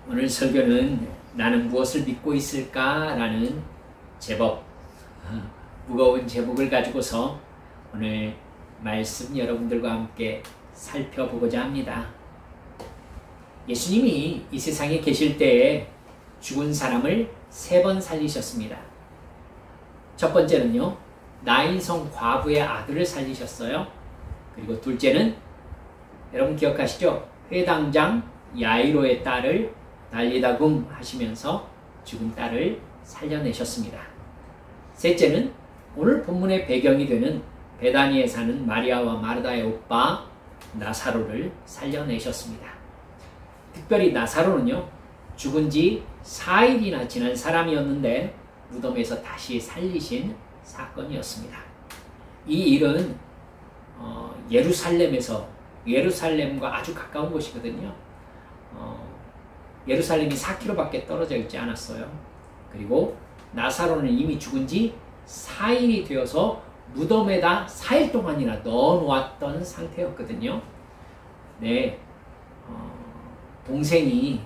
오늘 설교는 나는 무엇을 믿고 있을까? 라는 제목, 무거운 제목을 가지고서 오늘 말씀 여러분들과 함께 살펴보고자 합니다. 예수님이 이 세상에 계실 때에 죽은 사람을 3번 살리셨습니다. 첫 번째는요, 나인성 과부의 아들을 살리셨어요. 그리고 둘째는 여러분 기억하시죠? 회당장 야이로의 딸을 달리다굼 하시면서 죽은 딸을 살려내셨습니다. 셋째는 오늘 본문의 배경이 되는 베다니에 사는 마리아와 마르다의 오빠 나사로를 살려내셨습니다. 특별히 나사로는요, 죽은 지 4일이나 지난 사람이었는데 무덤에서 다시 살리신 사건이었습니다. 이 일은 예루살렘과 아주 가까운 곳이거든요. 예루살렘이 4km밖에 떨어져 있지 않았어요. 그리고 나사로는 이미 죽은 지 4일이 되어서 무덤에다 4일 동안이나 넣어놓았던 상태였거든요. 네, 동생이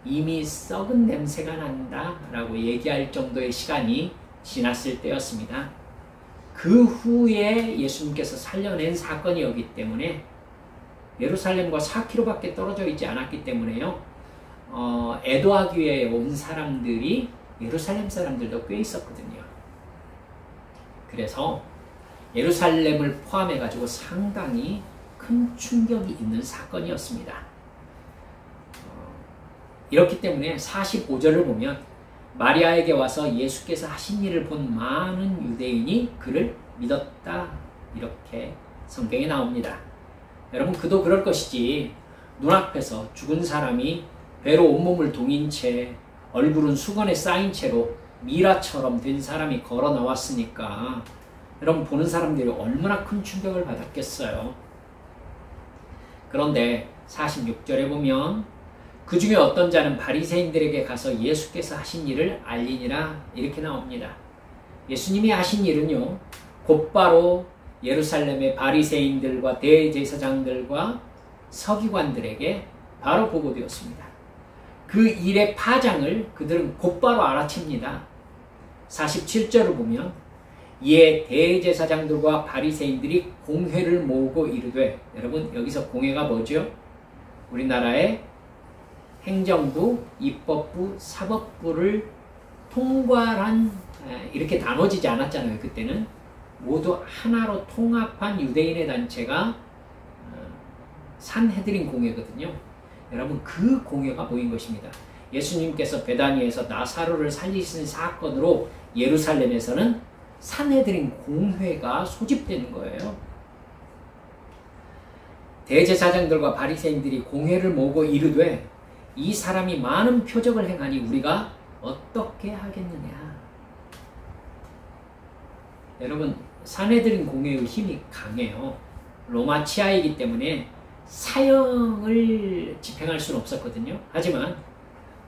이미 썩은 냄새가 난다 라고 얘기할 정도의 시간이 지났을 때였습니다. 그 후에 예수님께서 살려낸 사건이었기 때문에 예루살렘과 4km밖에 떨어져 있지 않았기 때문에요. 애도하기 위해 온 사람들이 예루살렘 사람들도 꽤 있었거든요. 그래서 예루살렘을 포함해 가지고 상당히 큰 충격이 있는 사건이었습니다. 이렇기 때문에 45절을 보면 마리아에게 와서 예수께서 하신 일을 본 많은 유대인이 그를 믿었다, 이렇게 성경에 나옵니다. 여러분, 그도 그럴 것이지 눈앞에서 죽은 사람이 배로 온몸을 동인 채 얼굴은 수건에 쌓인 채로 미라처럼 된 사람이 걸어 나왔으니까 여러분, 보는 사람들이 얼마나 큰 충격을 받았겠어요. 그런데 46절에 보면 그 중에 어떤 자는 바리새인들에게 가서 예수께서 하신 일을 알리니라, 이렇게 나옵니다. 예수님이 하신 일은요, 곧바로 예루살렘의 바리새인들과 대제사장들과 서기관들에게 바로 보고되었습니다. 그 일의 파장을 그들은 곧바로 알아챕니다. 47절을 보면 이에 대제사장들과 바리새인들이 공회를 모으고 이르되, 여러분 여기서 공회가 뭐죠? 우리나라의 행정부, 입법부, 사법부를 통괄한, 이렇게 나눠지지 않았잖아요. 그때는 모두 하나로 통합한 유대인의 단체가 산헤드린 공회거든요. 여러분, 그 공회가 모인 것입니다. 예수님께서 베다니에서 나사로를 살리신 사건으로 예루살렘에서는 산헤드린 공회가 소집되는 거예요. 대제사장들과 바리새인들이 공회를 모으고 이르되, 이 사람이 많은 표적을 행하니 우리가 어떻게 하겠느냐. 여러분, 산헤드린 공회의 힘이 강해요. 로마 치하이기 때문에 사형을 집행할 수는 없었거든요. 하지만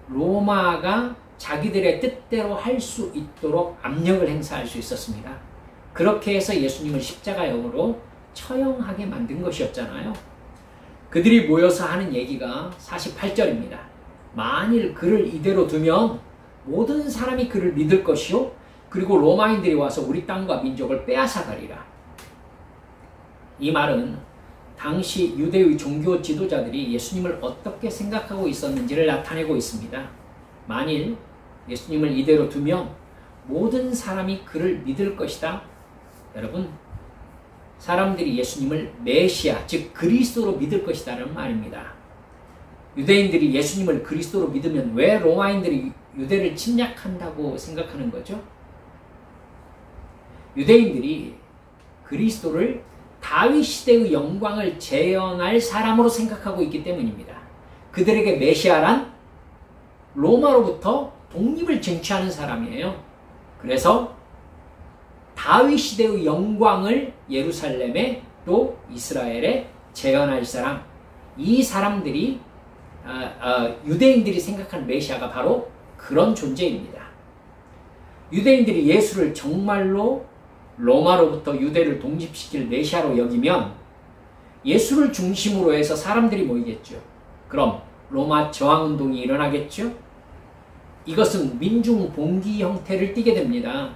로마가 자기들의 뜻대로 할 수 있도록 압력을 행사할 수 있었습니다. 그렇게 해서 예수님을 십자가형으로 처형하게 만든 것이었잖아요. 그들이 모여서 하는 얘기가 48절입니다. 만일 그를 이대로 두면 모든 사람이 그를 믿을 것이요, 그리고 로마인들이 와서 우리 땅과 민족을 빼앗아가리라. 이 말은 당시 유대의 종교 지도자들이 예수님을 어떻게 생각하고 있었는지를 나타내고 있습니다. 만일 예수님을 이대로 두면 모든 사람이 그를 믿을 것이다. 여러분, 사람들이 예수님을 메시아, 즉 그리스도로 믿을 것이다라는 말입니다. 유대인들이 예수님을 그리스도로 믿으면 왜 로마인들이 유대를 침략한다고 생각하는 거죠? 유대인들이 그리스도를 다윗 시대의 영광을 재현할 사람으로 생각하고 있기 때문입니다. 그들에게 메시아란 로마로부터 독립을 쟁취하는 사람이에요. 그래서 다윗 시대의 영광을 예루살렘에 또 이스라엘에 재현할 사람, 이 사람들이 유대인들이 생각하는 메시아가 바로 그런 존재입니다. 유대인들이 예수를 정말로 로마로부터 유대를 독립시킬 메시아로 여기면 예수를 중심으로 해서 사람들이 모이겠죠. 그럼 로마 저항운동이 일어나겠죠? 이것은 민중봉기 형태를 띠게 됩니다.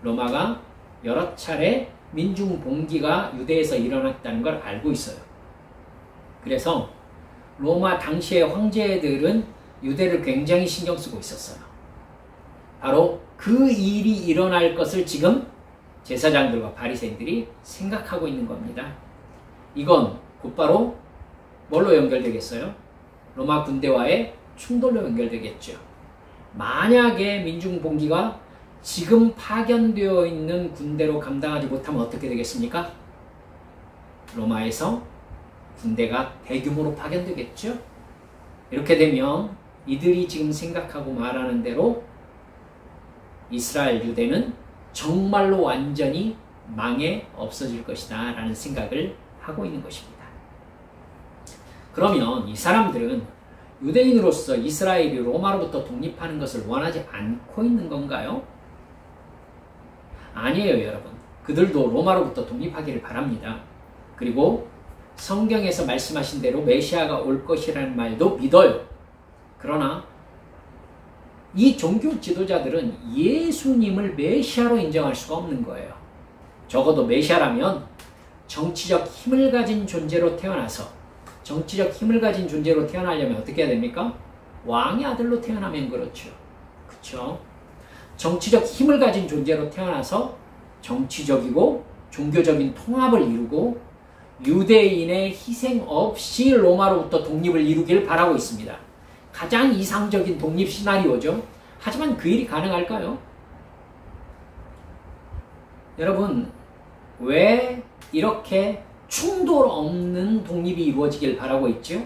로마가 여러 차례 민중봉기가 유대에서 일어났다는 걸 알고 있어요. 그래서 로마 당시의 황제들은 유대를 굉장히 신경 쓰고 있었어요. 바로 그 일이 일어날 것을 지금 제사장들과 바리새인들이 생각하고 있는 겁니다. 이건 곧바로 뭘로 연결되겠어요? 로마 군대와의 충돌로 연결되겠죠. 만약에 민중봉기가 지금 파견되어 있는 군대로 감당하지 못하면 어떻게 되겠습니까? 로마에서 군대가 대규모로 파견되겠죠. 이렇게 되면 이들이 지금 생각하고 말하는 대로 이스라엘 유대는 정말로 완전히 망해 없어질 것이다 라는 생각을 하고 있는 것입니다. 그러면 이 사람들은 유대인으로서 이스라엘이 로마로부터 독립하는 것을 원하지 않고 있는 건가요? 아니에요, 여러분. 그들도 로마로부터 독립하기를 바랍니다. 그리고 성경에서 말씀하신 대로 메시아가 올 것이라는 말도 믿어요. 그러나 이 종교 지도자들은 예수님을 메시아로 인정할 수가 없는 거예요. 적어도 메시아라면 정치적 힘을 가진 존재로 태어나서, 정치적 힘을 가진 존재로 태어나려면 어떻게 해야 됩니까? 왕의 아들로 태어나면 그렇죠. 그렇죠? 정치적 힘을 가진 존재로 태어나서 정치적이고 종교적인 통합을 이루고 유대인의 희생 없이 로마로부터 독립을 이루길 바라고 있습니다. 가장 이상적인 독립 시나리오죠. 하지만 그 일이 가능할까요? 여러분, 왜 이렇게 충돌 없는 독립이 이루어지길 바라고 있죠?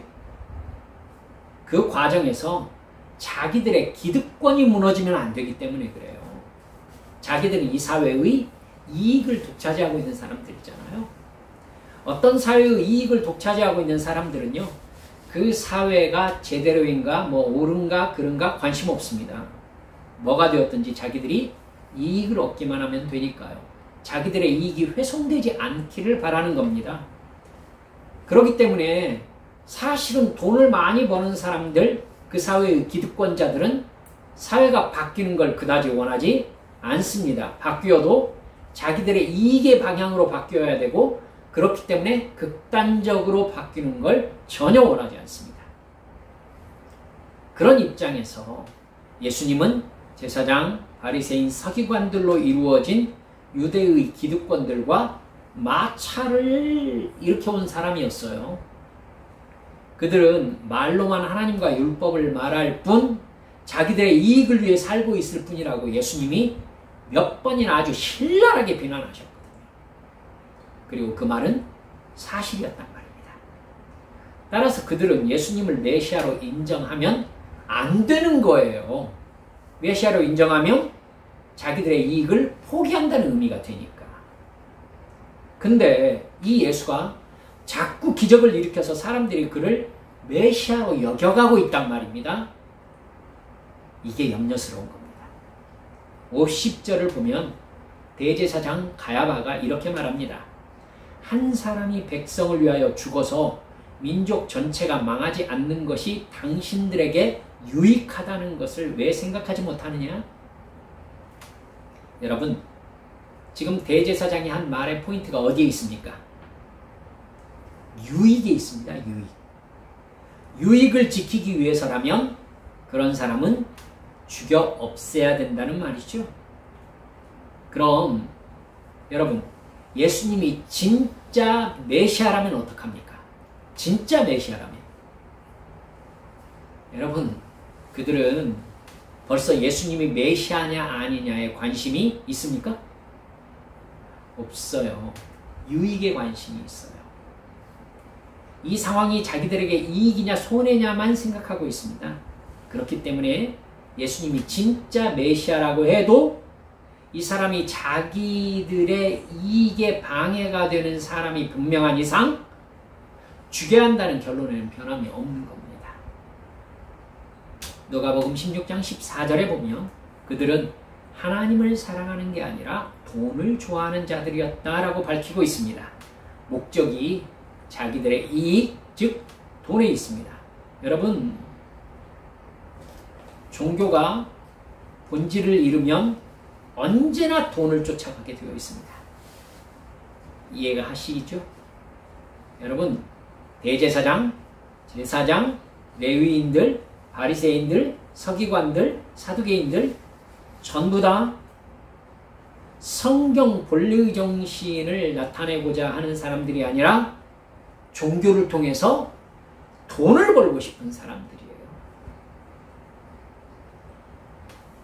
그 과정에서 자기들의 기득권이 무너지면 안 되기 때문에 그래요. 자기들은 이 사회의 이익을 독차지하고 있는 사람들이잖아요. 어떤 사회의 이익을 독차지하고 있는 사람들은요, 그 사회가 제대로인가, 옳은가, 그른가 관심 없습니다. 뭐가 되었든지 자기들이 이익을 얻기만 하면 되니까요. 자기들의 이익이 훼손되지 않기를 바라는 겁니다. 그렇기 때문에 사실은 돈을 많이 버는 사람들, 그 사회의 기득권자들은 사회가 바뀌는 걸 그다지 원하지 않습니다. 바뀌어도 자기들의 이익의 방향으로 바뀌어야 되고, 그렇기 때문에 극단적으로 바뀌는 걸 전혀 원하지 않습니다. 그런 입장에서 예수님은 제사장, 바리새인, 서기관들로 이루어진 유대의 기득권들과 마찰을 일으켜온 사람이었어요. 그들은 말로만 하나님과 율법을 말할 뿐 자기들의 이익을 위해 살고 있을 뿐이라고 예수님이 몇 번이나 아주 신랄하게 비난하셨거든요. 그리고 그 말은 사실이었단 말입니다. 따라서 그들은 예수님을 메시아로 인정하면 안 되는 거예요. 메시아로 인정하면 자기들의 이익을 포기한다는 의미가 되니까. 근데 이 예수가 자꾸 기적을 일으켜서 사람들이 그를 메시아로 여겨가고 있단 말입니다. 이게 염려스러운 겁니다. 50절을 보면 대제사장 가야바가 이렇게 말합니다. 한 사람이 백성을 위하여 죽어서 민족 전체가 망하지 않는 것이 당신들에게 유익하다는 것을 왜 생각하지 못하느냐? 여러분, 지금 대제사장이 한 말의 포인트가 어디에 있습니까? 유익에 있습니다. 유익을 지키기 위해서라면 그런 사람은 죽여 없애야 된다는 말이죠. 그럼 여러분, 예수님이 진짜 메시아라면 어떡합니까? 진짜 메시아라면. 여러분, 그들은 벌써 예수님이 메시아냐 아니냐에 관심이 있습니까? 없어요. 유익에 관심이 있어요. 이 상황이 자기들에게 이익이냐 손해냐만 생각하고 있습니다. 그렇기 때문에 예수님이 진짜 메시아라고 해도 이 사람이 자기들의 이익에 방해가 되는 사람이 분명한 이상 죽여야 한다는 결론에는 변함이 없는 겁니다. 누가복음 16장 14절에 보면 그들은 하나님을 사랑하는 게 아니라 돈을 좋아하는 자들이었다라고 밝히고 있습니다. 목적이 자기들의 이익, 즉 돈에 있습니다. 여러분, 종교가 본질을 잃으면 언제나 돈을 쫓아가게 되어 있습니다. 이해가 하시죠? 여러분, 대제사장, 제사장, 레위인들, 바리새인들, 서기관들, 사두개인들 전부 다 성경 본래의 정신을 나타내고자 하는 사람들이 아니라 종교를 통해서 돈을 벌고 싶은 사람들이에요.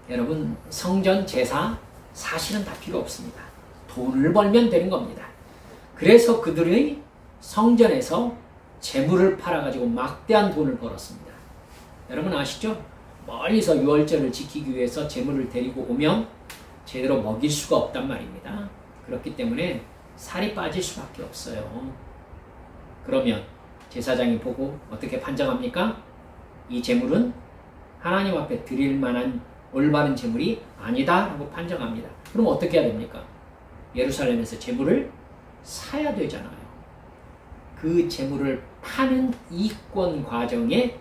여러분, 성전 제사 사실은 다 필요 없습니다. 돈을 벌면 되는 겁니다. 그래서 그들의 성전에서 재물을 팔아가지고 막대한 돈을 벌었습니다. 여러분 아시죠? 멀리서 유월절을 지키기 위해서 재물을 데리고 오면 제대로 먹일 수가 없단 말입니다. 그렇기 때문에 살이 빠질 수밖에 없어요. 그러면 제사장이 보고 어떻게 판정합니까? 이 재물은 하나님 앞에 드릴 만한 올바른 재물이 아니다 라고 판정합니다. 그럼 어떻게 해야 됩니까? 예루살렘에서 재물을 사야 되잖아요. 그 재물을 파는 이권 과정에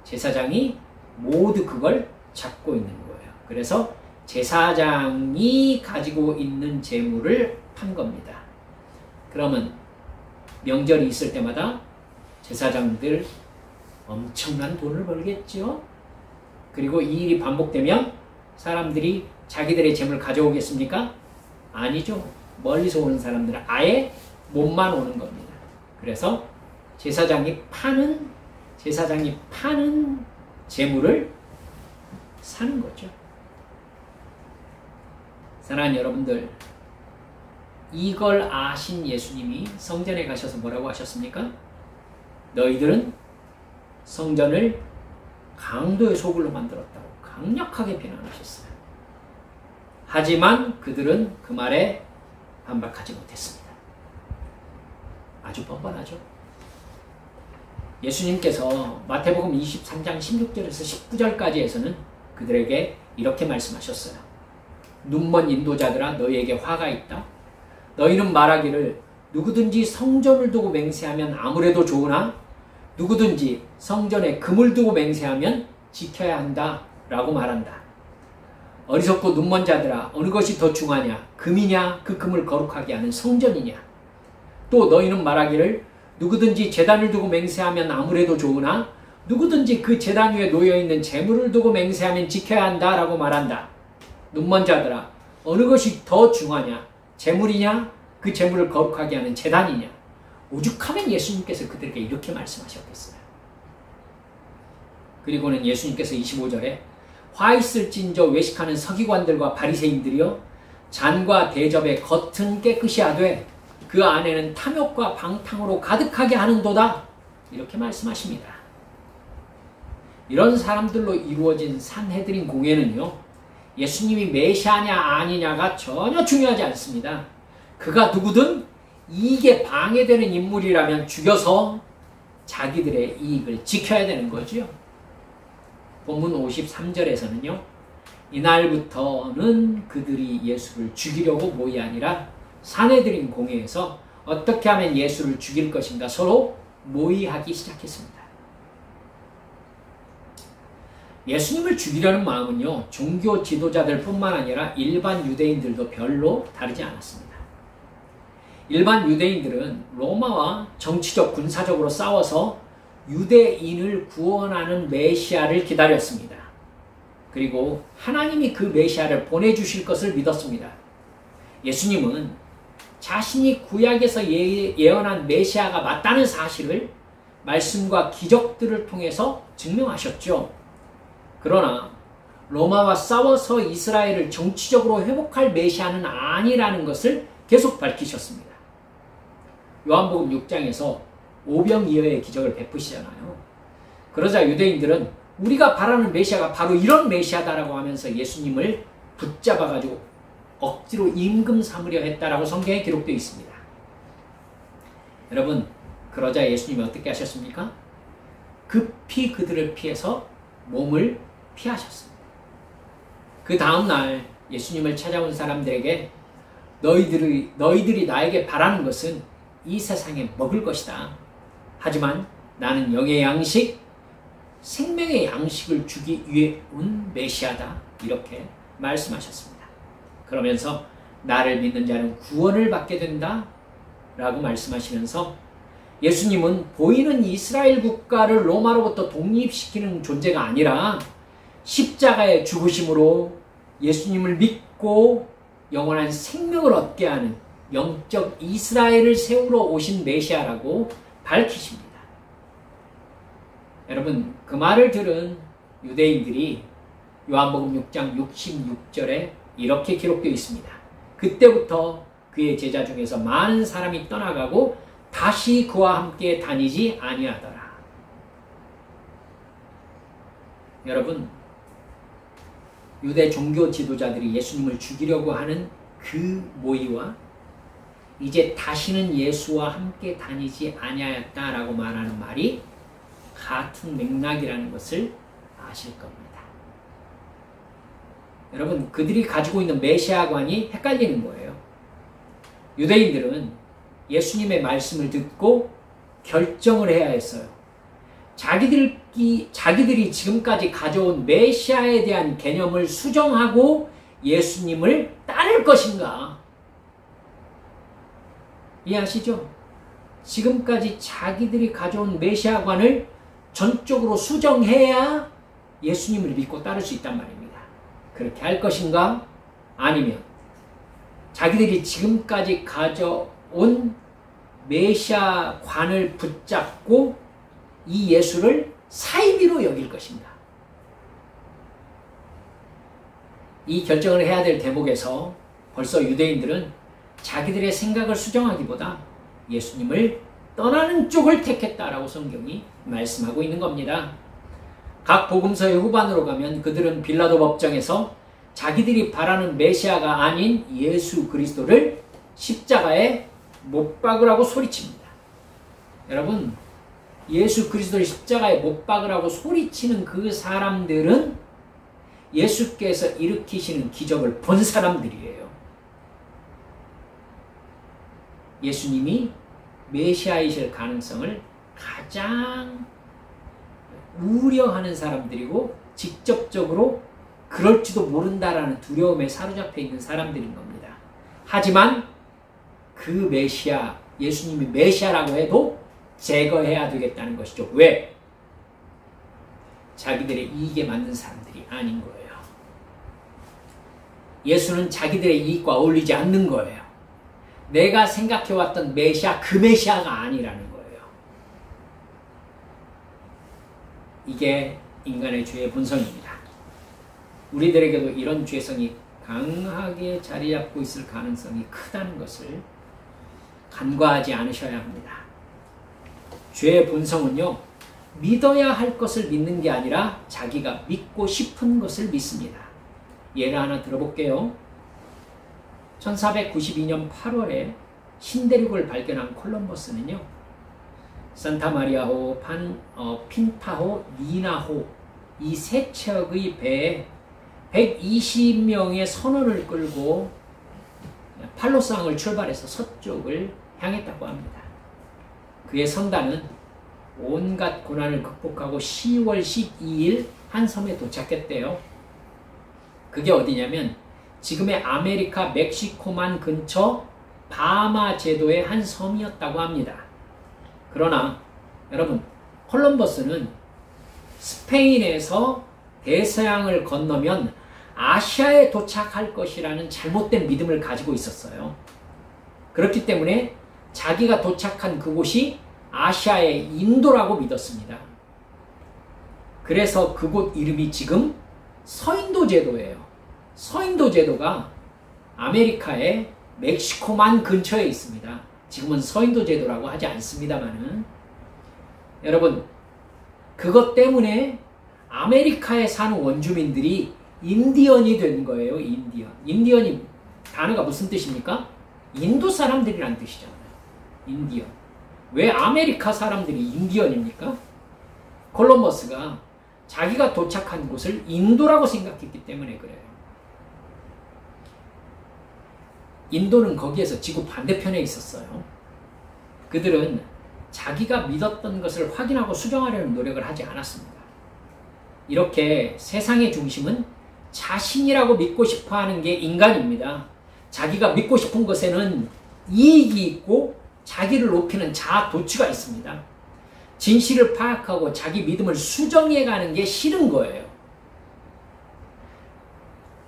제사장이 모두 그걸 잡고 있는 거예요. 그래서 제사장이 가지고 있는 재물을 판 겁니다. 그러면 명절이 있을 때마다 제사장들 엄청난 돈을 벌겠죠. 그리고 이 일이 반복되면 사람들이 자기들의 재물을 가져오겠습니까? 아니죠. 멀리서 오는 사람들은 아예 몸만 오는 겁니다. 그래서 제사장이 파는 재물을 사는 거죠. 사랑하는 여러분들, 이걸 아신 예수님이 성전에 가셔서 뭐라고 하셨습니까? 너희들은 성전을 강도의 소굴로 만들었다고 강력하게 비난하셨어요. 하지만 그들은 그 말에 반박하지 못했습니다. 아주 뻔뻔하죠. 예수님께서 마태복음 23장 16절에서 19절까지에서는 그들에게 이렇게 말씀하셨어요. 눈먼 인도자들아, 너희에게 화가 있다. 너희는 말하기를 누구든지 성전을 두고 맹세하면 아무래도 좋으나 누구든지 성전에 금을 두고 맹세하면 지켜야 한다 라고 말한다. 어리석고 눈먼 자들아, 어느 것이 더 중하냐? 금이냐? 그 금을 거룩하게 하는 성전이냐? 또 너희는 말하기를 누구든지 제단을 두고 맹세하면 아무래도 좋으나 누구든지 그 제단 위에 놓여있는 재물을 두고 맹세하면 지켜야 한다 라고 말한다. 눈먼 자들아, 어느 것이 더 중하냐? 재물이냐? 그 재물을 거룩하게 하는 제단이냐? 오죽하면 예수님께서 그들에게 이렇게 말씀하셨겠어요. 그리고는 예수님께서 25절에 화 있을진저 외식하는 서기관들과 바리새인들이여, 잔과 대접의 겉은 깨끗이 하되 그 안에는 탐욕과 방탕으로 가득하게 하는도다, 이렇게 말씀하십니다. 이런 사람들로 이루어진 산헤드린 공회는요, 예수님이 메시아냐 아니냐가 전혀 중요하지 않습니다. 그가 누구든 이익에 방해되는 인물이라면 죽여서 자기들의 이익을 지켜야 되는 거죠. 본문 53절에서는요, 이날부터는 그들이 예수를 죽이려고 모이 아니라 산헤드린 공회에서 어떻게 하면 예수를 죽일 것인가 서로 모의하기 시작했습니다. 예수님을 죽이려는 마음은요, 종교 지도자들 뿐만 아니라 일반 유대인들도 별로 다르지 않았습니다. 일반 유대인들은 로마와 정치적 군사적으로 싸워서 유대인을 구원하는 메시아를 기다렸습니다. 그리고 하나님이 그 메시아를 보내주실 것을 믿었습니다. 예수님은 자신이 구약에서 예언한 메시아가 맞다는 사실을 말씀과 기적들을 통해서 증명하셨죠. 그러나 로마와 싸워서 이스라엘을 정치적으로 회복할 메시아는 아니라는 것을 계속 밝히셨습니다. 요한복음 6장에서 오병이어의 기적을 베푸시잖아요. 그러자 유대인들은 우리가 바라는 메시아가 바로 이런 메시아다라고 하면서 예수님을 붙잡아가지고 억지로 임금 삼으려 했다라고 성경에 기록되어 있습니다. 여러분, 그러자 예수님이 어떻게 하셨습니까? 급히 그들을 피해서 몸을 피하셨습니다. 그 다음날 예수님을 찾아온 사람들에게 너희들이 나에게 바라는 것은 이 세상에 먹을 것이다. 하지만 나는 영의 양식, 생명의 양식을 주기 위해 온 메시아다. 이렇게 말씀하셨습니다. 그러면서 나를 믿는 자는 구원을 받게 된다 라고 말씀하시면서 예수님은 보이는 이스라엘 국가를 로마로부터 독립시키는 존재가 아니라 십자가의 죽으심으로 예수님을 믿고 영원한 생명을 얻게 하는 영적 이스라엘을 세우러 오신 메시아라고 밝히십니다. 여러분, 그 말을 들은 유대인들이 요한복음 6장 66절에 이렇게 기록되어 있습니다. 그때부터 그의 제자 중에서 많은 사람이 떠나가고 다시 그와 함께 다니지 아니하더라. 여러분, 유대 종교 지도자들이 예수님을 죽이려고 하는 그 모의와 이제 다시는 예수와 함께 다니지 아니하였다라고 말하는 말이 같은 맥락이라는 것을 아실 겁니다. 여러분, 그들이 가지고 있는 메시아관이 헷갈리는 거예요. 유대인들은 예수님의 말씀을 듣고 결정을 해야 했어요. 자기들이 지금까지 가져온 메시아에 대한 개념을 수정하고 예수님을 따를 것인가? 이해하시죠? 지금까지 자기들이 가져온 메시아관을 전적으로 수정해야 예수님을 믿고 따를 수 있단 말입니다. 그렇게 할 것인가? 아니면 자기들이 지금까지 가져온 메시아관을 붙잡고 이 예수를 사이비로 여길 것인가? 이 결정을 해야 될 대목에서 벌써 유대인들은 자기들의 생각을 수정하기보다 예수님을 떠나는 쪽을 택했다라고 성경이 말씀하고 있는 겁니다. 각 복음서의 후반으로 가면 그들은 빌라도 법정에서 자기들이 바라는 메시아가 아닌 예수 그리스도를 십자가에 못 박으라고 소리칩니다. 여러분, 예수 그리스도를 십자가에 못 박으라고 소리치는 그 사람들은 예수께서 일으키시는 기적을 본 사람들이에요. 예수님이 메시아이실 가능성을 가장 우려하는 사람들이고 직접적으로 그럴지도 모른다라는 두려움에 사로잡혀 있는 사람들인 겁니다. 하지만 그 메시아, 예수님이 메시아라고 해도 제거해야 되겠다는 것이죠. 왜? 자기들의 이익에 맞는 사람들이 아닌 거예요. 예수는 자기들의 이익과 어울리지 않는 거예요. 내가 생각해왔던 메시아, 그 메시아가 아니라는 거예요. 이게 인간의 죄의 본성입니다. 우리들에게도 이런 죄성이 강하게 자리 잡고 있을 가능성이 크다는 것을 간과하지 않으셔야 합니다. 죄의 본성은요, 믿어야 할 것을 믿는 게 아니라 자기가 믿고 싶은 것을 믿습니다. 예를 하나 들어볼게요. 1492년 8월에 신대륙을 발견한 콜럼버스는요, 산타마리아호, 핀타호, 니나호 이 세 척의 배에 120명의 선원을 끌고 팔로상을 출발해서 서쪽을 향했다고 합니다. 그의 선단은 온갖 고난을 극복하고 10월 12일 한 섬에 도착했대요. 그게 어디냐면 지금의 아메리카 멕시코만 근처 바하마 제도의 한 섬이었다고 합니다. 그러나 여러분, 콜럼버스는 스페인에서 대서양을 건너면 아시아에 도착할 것이라는 잘못된 믿음을 가지고 있었어요. 그렇기 때문에 자기가 도착한 그곳이 아시아의 인도라고 믿었습니다. 그래서 그곳 이름이 지금 서인도 제도예요. 서인도 제도가 아메리카의 멕시코만 근처에 있습니다. 지금은 서인도 제도라고 하지 않습니다만은, 여러분, 그것 때문에 아메리카에 사는 원주민들이 인디언이 된 거예요. 인디언이 단어가 무슨 뜻입니까? 인도 사람들이란 뜻이잖아요. 인디언. 왜 아메리카 사람들이 인디언입니까? 콜럼버스가 자기가 도착한 곳을 인도라고 생각했기 때문에 그래요. 인도는 거기에서 지구 반대편에 있었어요. 그들은 자기가 믿었던 것을 확인하고 수정하려는 노력을 하지 않았습니다. 이렇게 세상의 중심은 자신이라고 믿고 싶어 하는 게 인간입니다. 자기가 믿고 싶은 것에는 이익이 있고 자기를 높이는 자아 도취가 있습니다. 진실을 파악하고 자기 믿음을 수정해 가는 게 싫은 거예요.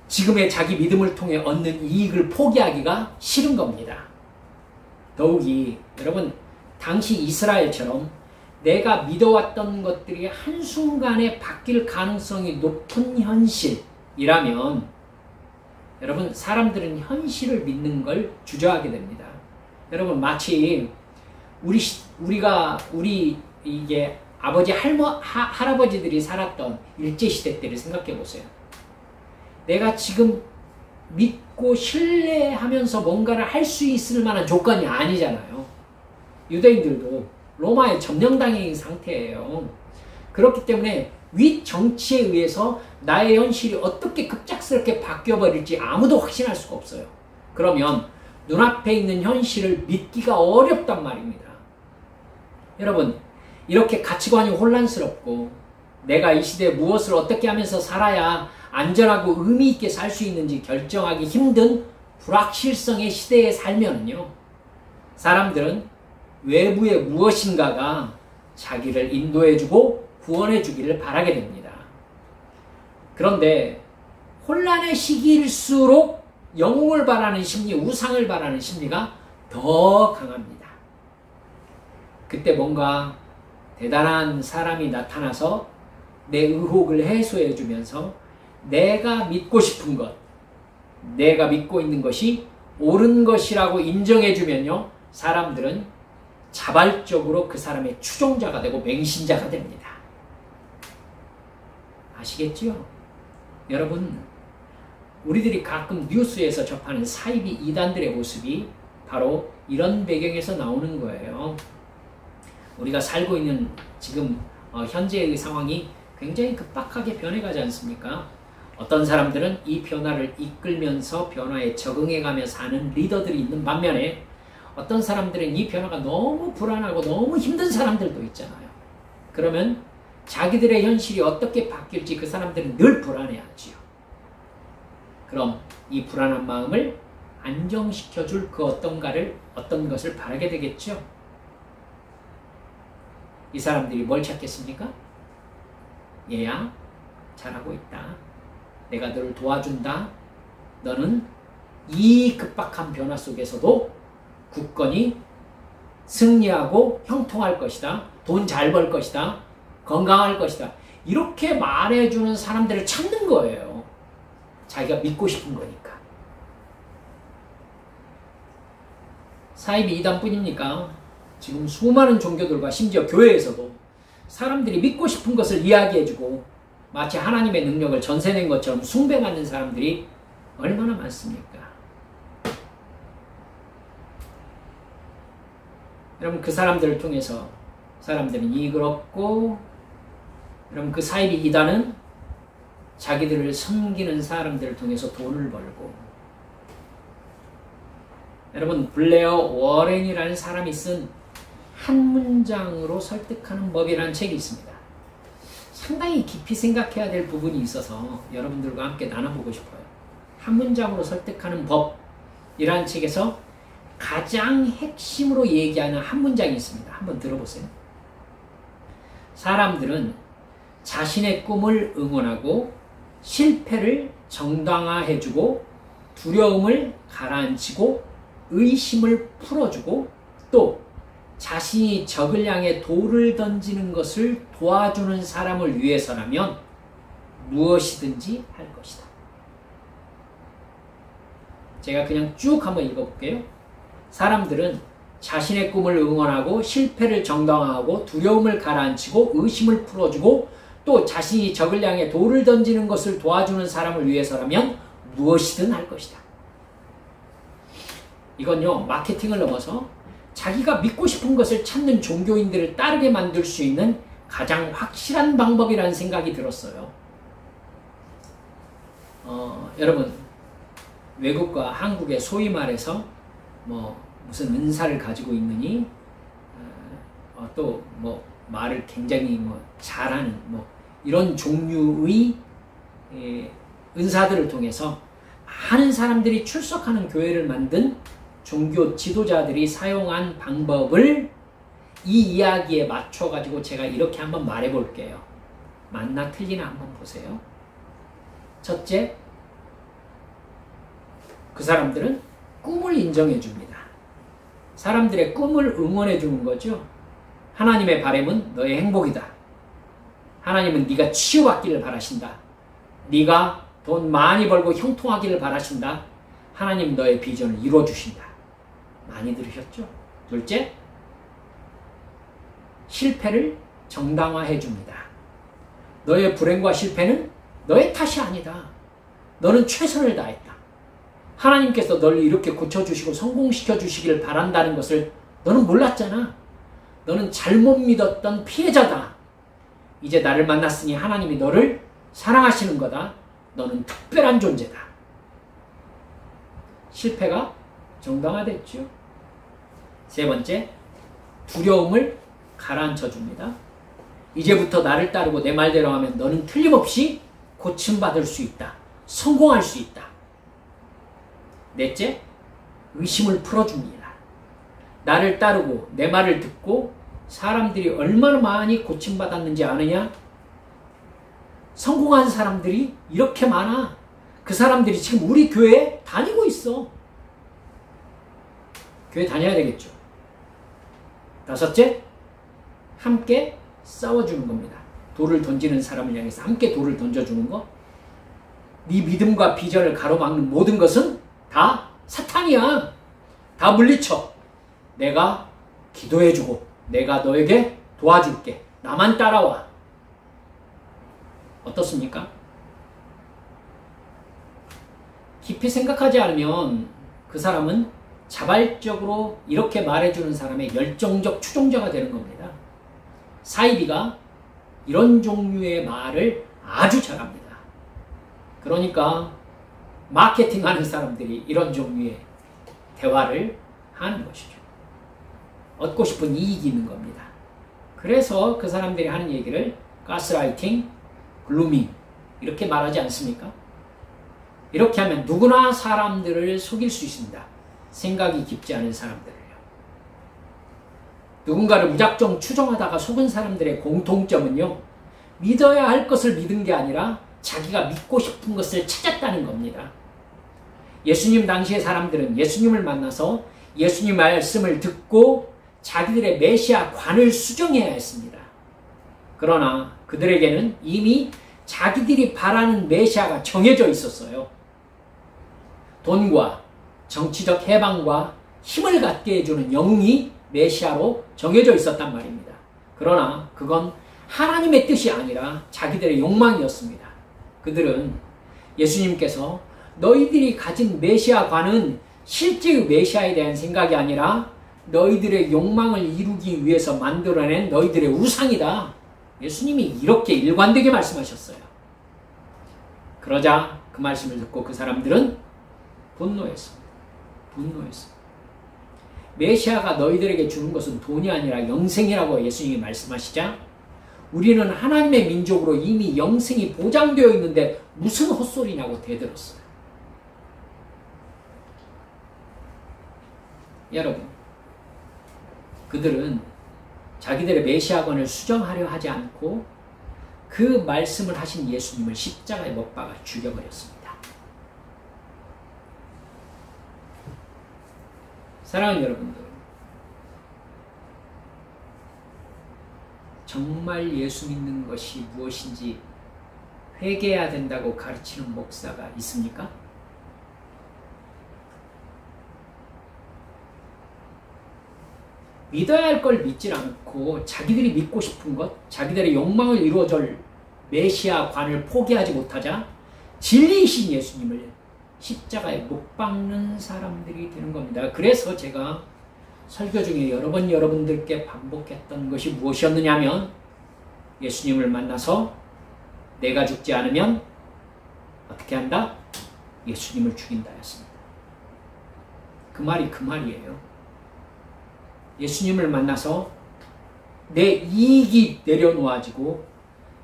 지금의 자기 믿음을 통해 얻는 이익을 포기하기가 싫은 겁니다. 더욱이 여러분, 당시 이스라엘처럼 내가 믿어왔던 것들이 한순간에 바뀔 가능성이 높은 현실이라면 여러분, 사람들은 현실을 믿는 걸 주저하게 됩니다. 여러분, 마치 우리 이게 아버지 할아버지들이 살았던 일제시대 때를 생각해 보세요. 내가 지금 믿고 신뢰하면서 뭔가를 할 수 있을 만한 조건이 아니잖아요. 유대인들도 로마에 점령당해 있는 상태예요. 그렇기 때문에 윗 정치에 의해서 나의 현실이 어떻게 급작스럽게 바뀌어버릴지 아무도 확신할 수가 없어요. 그러면 눈앞에 있는 현실을 믿기가 어렵단 말입니다. 여러분, 이렇게 가치관이 혼란스럽고 내가 이 시대에 무엇을 어떻게 하면서 살아야 안전하고 의미 있게 살 수 있는지 결정하기 힘든 불확실성의 시대에 살면요, 사람들은 외부의 무엇인가가 자기를 인도해주고 구원해주기를 바라게 됩니다. 그런데 혼란의 시기일수록 영웅을 바라는 심리, 우상을 바라는 심리가 더 강합니다. 그때 뭔가 대단한 사람이 나타나서 내 의혹을 해소해주면서 내가 믿고 싶은 것, 내가 믿고 있는 것이 옳은 것이라고 인정해주면요, 사람들은 자발적으로 그 사람의 추종자가 되고 맹신자가 됩니다. 아시겠지요? 여러분, 우리들이 가끔 뉴스에서 접하는 사이비 이단들의 모습이 바로 이런 배경에서 나오는 거예요. 우리가 살고 있는 지금 현재의 상황이 굉장히 급박하게 변해가지 않습니까? 어떤 사람들은 이 변화를 이끌면서 변화에 적응해가며 사는 리더들이 있는 반면에 어떤 사람들은 이 변화가 너무 불안하고 너무 힘든 사람들도 있잖아요. 그러면 자기들의 현실이 어떻게 바뀔지 그 사람들은 늘 불안해하지요. 그럼 이 불안한 마음을 안정시켜줄 그 어떤 것을 바라게 되겠죠. 이 사람들이 뭘 찾겠습니까? 얘야, 잘하고 있다. 내가 너를 도와준다. 너는 이 급박한 변화 속에서도 굳건히 승리하고 형통할 것이다. 돈 잘 벌 것이다. 건강할 것이다. 이렇게 말해주는 사람들을 찾는 거예요. 자기가 믿고 싶은 거니까. 사이비 이단뿐입니까? 지금 수많은 종교들과 심지어 교회에서도 사람들이 믿고 싶은 것을 이야기해주고 마치 하나님의 능력을 전세낸 것처럼 숭배받는 사람들이 얼마나 많습니까? 여러분, 그 사람들을 통해서 사람들은 이익을 얻고, 여러분, 그 사이비 이단은 자기들을 섬기는 사람들을 통해서 돈을 벌고, 여러분, 블레어 워렌이라는 사람이 쓴 한 문장으로 설득하는 법이라는 책이 있습니다. 상당히 깊이 생각해야 될 부분이 있어서 여러분들과 함께 나눠보고 싶어요. 한 문장으로 설득하는 법이라는 책에서 가장 핵심으로 얘기하는 한 문장이 있습니다. 한번 들어보세요. 사람들은 자신의 꿈을 응원하고 실패를 정당화해주고 두려움을 가라앉히고 의심을 풀어주고 또 자신이 적을 향해 돌을 던지는 것을 도와주는 사람을 위해서라면 무엇이든지 할 것이다. 제가 그냥 쭉 한번 읽어볼게요. 사람들은 자신의 꿈을 응원하고 실패를 정당화하고 두려움을 가라앉히고 의심을 풀어주고 또 자신이 적을 향해 돌을 던지는 것을 도와주는 사람을 위해서라면 무엇이든 할 것이다. 이건요, 마케팅을 넘어서 자기가 믿고 싶은 것을 찾는 종교인들을 따르게 만들 수 있는 가장 확실한 방법이라는 생각이 들었어요. 여러분, 외국과 한국의 소위 말해서 무슨 은사를 가지고 있느니 또 말을 굉장히 잘하는 이런 종류의 은사들을 통해서 많은 사람들이 출석하는 교회를 만든 종교 지도자들이 사용한 방법을 이 이야기에 맞춰가지고 제가 이렇게 한번 말해 볼게요. 맞나 틀리나 한번 보세요. 첫째, 그 사람들은 꿈을 인정해 줍니다. 사람들의 꿈을 응원해 주는 거죠. 하나님의 바람은 너의 행복이다. 하나님은 네가 치유받기를 바라신다. 네가 돈 많이 벌고 형통하기를 바라신다. 하나님 너의 비전을 이루어주신다. 많이 들으셨죠? 둘째, 실패를 정당화해 줍니다. 너의 불행과 실패는 너의 탓이 아니다. 너는 최선을 다했다. 하나님께서 너를 이렇게 고쳐주시고 성공시켜 주시기를 바란다는 것을 너는 몰랐잖아. 너는 잘못 믿었던 피해자다. 이제 나를 만났으니 하나님이 너를 사랑하시는 거다. 너는 특별한 존재다. 실패가 정당화됐죠. 세 번째, 두려움을 가라앉혀 줍니다. 이제부터 나를 따르고 내 말대로 하면 너는 틀림없이 고침받을 수 있다. 성공할 수 있다. 넷째, 의심을 풀어줍니다. 나를 따르고 내 말을 듣고 사람들이 얼마나 많이 고침받았는지 아느냐? 성공한 사람들이 이렇게 많아. 그 사람들이 지금 우리 교회에 다니고 있어. 교회 다녀야 되겠죠. 다섯째, 함께 싸워주는 겁니다. 돌을 던지는 사람을 향해서 함께 돌을 던져주는 거. 네 믿음과 비전을 가로막는 모든 것은 다 사탄이야. 다 물리쳐. 내가 기도해주고 내가 너에게 도와줄게. 나만 따라와. 어떻습니까? 깊이 생각하지 않으면 그 사람은 자발적으로 이렇게 말해주는 사람의 열정적 추종자가 되는 겁니다. 사이비가 이런 종류의 말을 아주 잘합니다. 그러니까 마케팅하는 사람들이 이런 종류의 대화를 하는 것이죠. 얻고 싶은 이익이 있는 겁니다. 그래서 그 사람들이 하는 얘기를 가스라이팅, 글루밍 이렇게 말하지 않습니까? 이렇게 하면 누구나 사람들을 속일 수 있습니다. 생각이 깊지 않은 사람들을요. 누군가를 무작정 추종하다가 속은 사람들의 공통점은요, 믿어야 할 것을 믿은 게 아니라 자기가 믿고 싶은 것을 찾았다는 겁니다. 예수님 당시의 사람들은 예수님을 만나서 예수님 말씀을 듣고 자기들의 메시아 관을 수정해야 했습니다. 그러나 그들에게는 이미 자기들이 바라는 메시아가 정해져 있었어요. 돈과 정치적 해방과 힘을 갖게 해주는 영웅이 메시아로 정해져 있었단 말입니다. 그러나 그건 하나님의 뜻이 아니라 자기들의 욕망이었습니다. 그들은 예수님께서 너희들이 가진 메시아관은 실제의 메시아에 대한 생각이 아니라 너희들의 욕망을 이루기 위해서 만들어낸 너희들의 우상이다. 예수님이 이렇게 일관되게 말씀하셨어요. 그러자 그 말씀을 듣고 그 사람들은 분노했습니다. 메시아가 너희들에게 주는 것은 돈이 아니라 영생이라고 예수님이 말씀하시자 우리는 하나님의 민족으로 이미 영생이 보장되어 있는데 무슨 헛소리냐고 대들었어요. 여러분, 그들은 자기들의 메시아관을 수정하려 하지 않고 그 말씀을 하신 예수님을 십자가에 못 박아 죽여버렸습니다. 사랑하는 여러분들, 정말 예수 믿는 것이 무엇인지 회개해야 된다고 가르치는 목사가 있습니까? 믿어야 할 걸 믿질 않고 자기들이 믿고 싶은 것, 자기들의 욕망을 이루어줄 메시아관을 포기하지 못하자 진리이신 예수님을 십자가에 못 박는 사람들이 되는 겁니다. 그래서 제가 설교 중에 여러 번 여러분들께 반복했던 것이 무엇이었느냐 하면 예수님을 만나서 내가 죽지 않으면 어떻게 한다? 예수님을 죽인다 였습니다. 그 말이 그 말이에요. 예수님을 만나서 내 이익이 내려놓아지고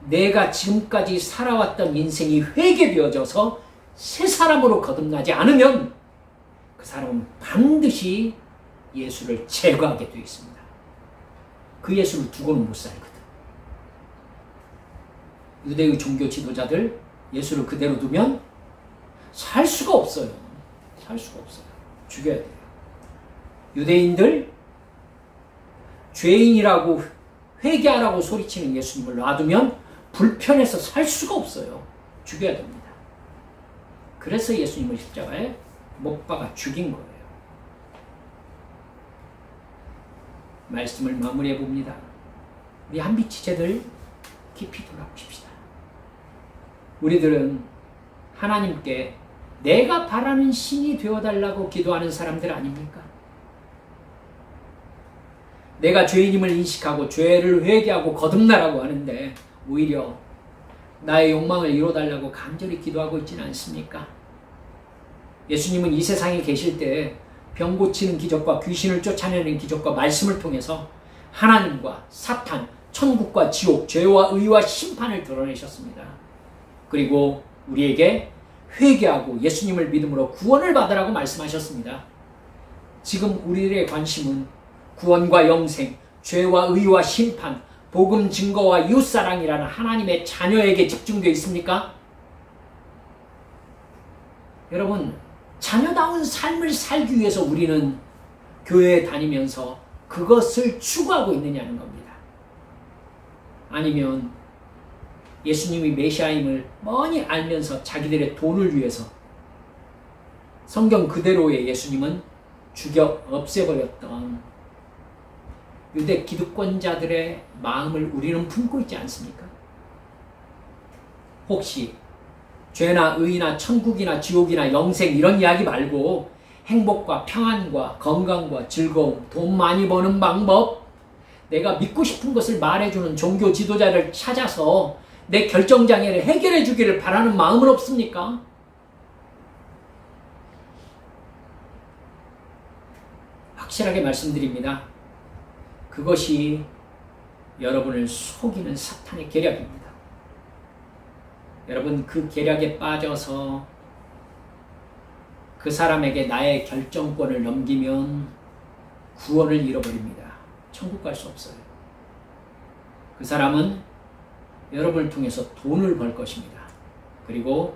내가 지금까지 살아왔던 인생이 회개되어져서 새 사람으로 거듭나지 않으면 그 사람은 반드시 예수를 제거하게 되어 있습니다. 그 예수를 두고는 못 살거든. 유대의 종교 지도자들 예수를 그대로 두면 살 수가 없어요. 살 수가 없어요. 죽여야 돼요. 유대인들 죄인이라고 회개하라고 소리치는 예수님을 놔두면 불편해서 살 수가 없어요. 죽여야 됩니다. 그래서 예수님을 십자가에 못 박아 죽인 거예요. 말씀을 마무리해 봅니다. 우리 한빛 지체들 깊이 돌아보십시다. 우리들은 하나님께 내가 바라는 신이 되어달라고 기도하는 사람들 아닙니까? 내가 죄인임을 인식하고 죄를 회개하고 거듭나라고 하는데 오히려 나의 욕망을 이뤄달라고 간절히 기도하고 있지는 않습니까? 예수님은 이 세상에 계실 때 병 고치는 기적과 귀신을 쫓아내는 기적과 말씀을 통해서 하나님과 사탄, 천국과 지옥, 죄와 의와 심판을 드러내셨습니다. 그리고 우리에게 회개하고 예수님을 믿음으로 구원을 받으라고 말씀하셨습니다. 지금 우리들의 관심은 구원과 영생, 죄와 의와 심판, 복음 증거와 이웃사랑이라는 하나님의 자녀에게 집중되어 있습니까? 여러분, 자녀다운 삶을 살기 위해서 우리는 교회에 다니면서 그것을 추구하고 있느냐는 겁니다. 아니면 예수님이 메시아임을 뻔히 알면서 자기들의 돈을 위해서 성경 그대로의 예수님은 죽여 없애버렸던 유대 기득권자들의 마음을 우리는 품고 있지 않습니까? 혹시 죄나 의나 천국이나 지옥이나 영생 이런 이야기 말고 행복과 평안과 건강과 즐거움, 돈 많이 버는 방법, 내가 믿고 싶은 것을 말해주는 종교 지도자를 찾아서 내 결정장애를 해결해 주기를 바라는 마음은 없습니까? 확실하게 말씀드립니다. 그것이 여러분을 속이는 사탄의 계략입니다. 여러분, 그 계략에 빠져서 그 사람에게 나의 결정권을 넘기면 구원을 잃어버립니다. 천국 갈 수 없어요. 그 사람은 여러분을 통해서 돈을 벌 것입니다. 그리고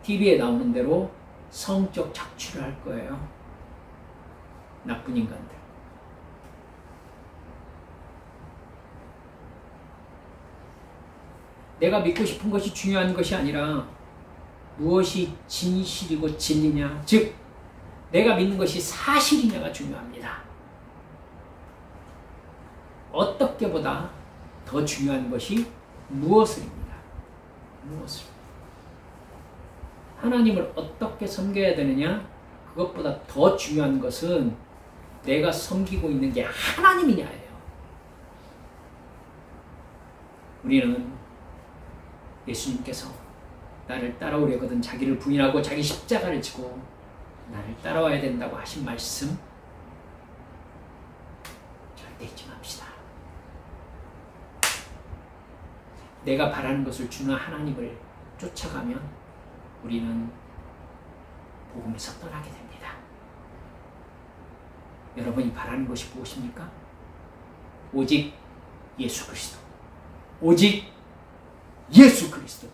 TV에 나오는 대로 성적 착취를 할 거예요. 나쁜 인간들. 내가 믿고 싶은 것이 중요한 것이 아니라 무엇이 진실이고 진리냐, 즉 내가 믿는 것이 사실이냐가 중요합니다. 어떻게보다 더 중요한 것이 무엇을입니다. 무엇을. 하나님을 어떻게 섬겨야 되느냐, 그것보다 더 중요한 것은 내가 섬기고 있는 게 하나님이냐예요. 우리는 예수님께서 나를 따라오려거든 자기를 부인하고 자기 십자가를 지고 나를 따라와야 된다고 하신 말씀 절대 잊지 맙시다. 내가 바라는 것을 주는 하나님을 쫓아가면 우리는 복음에서 떠나게 됩니다. 여러분이 바라는 것이 무엇입니까? 오직 예수 그리스도. 오직 예수 그리스도.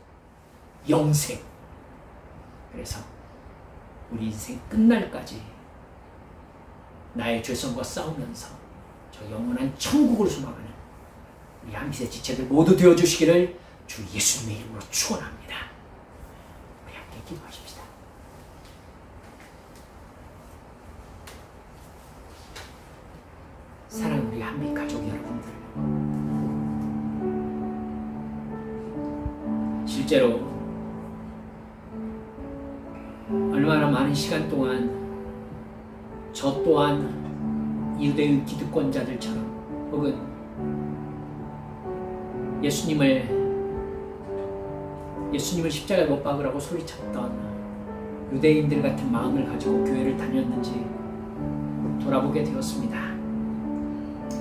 영생. 그래서 우리 인생 끝날까지 나의 죄성과 싸우면서 저 영원한 천국을 소망하는 우리 한빛의 지체들 모두 되어주시기를 주 예수님의 이름으로 축원합니다. 우리 함께 기도하십시다. 사랑하는 우리 한빛 가족 여러분들, 실제로 얼마나 많은 시간 동안 저 또한 유대의 기득권자들처럼 혹은 예수님을 십자가에 못 박으라고 소리쳤던 유대인들 같은 마음을 가지고 교회를 다녔는지 돌아보게 되었습니다.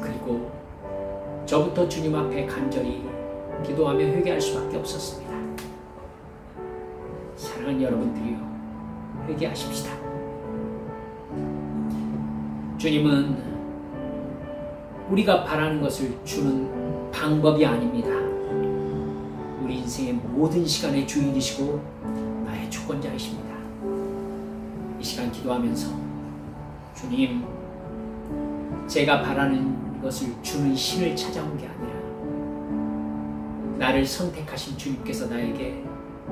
그리고 저부터 주님 앞에 간절히 기도하며 회개할 수밖에 없었습니다. 사랑하는 여러분들이요, 회개하십시다. 주님은 우리가 바라는 것을 주는 방법이 아닙니다. 우리 인생의 모든 시간의 주인이시고 나의 주권자이십니다. 이 시간 기도하면서 주님, 제가 바라는 것을 주는 신을 찾아온 게 아니라 나를 선택하신 주님께서 나에게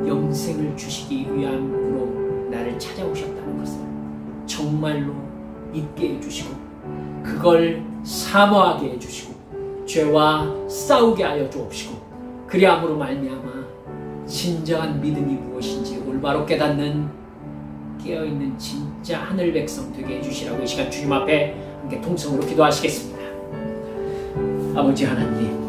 영생을 주시기 위함으로 나를 찾아오셨다는 것을 정말로 믿게 해주시고 그걸 사모하게 해주시고 죄와 싸우게 하여 주옵시고 그리함으로 말미암아 진정한 믿음이 무엇인지 올바로 깨닫는 깨어있는 진짜 하늘 백성 되게 해주시라고 이 시간 주님 앞에 함께 통성으로 기도하시겠습니다. 아버지 하나님,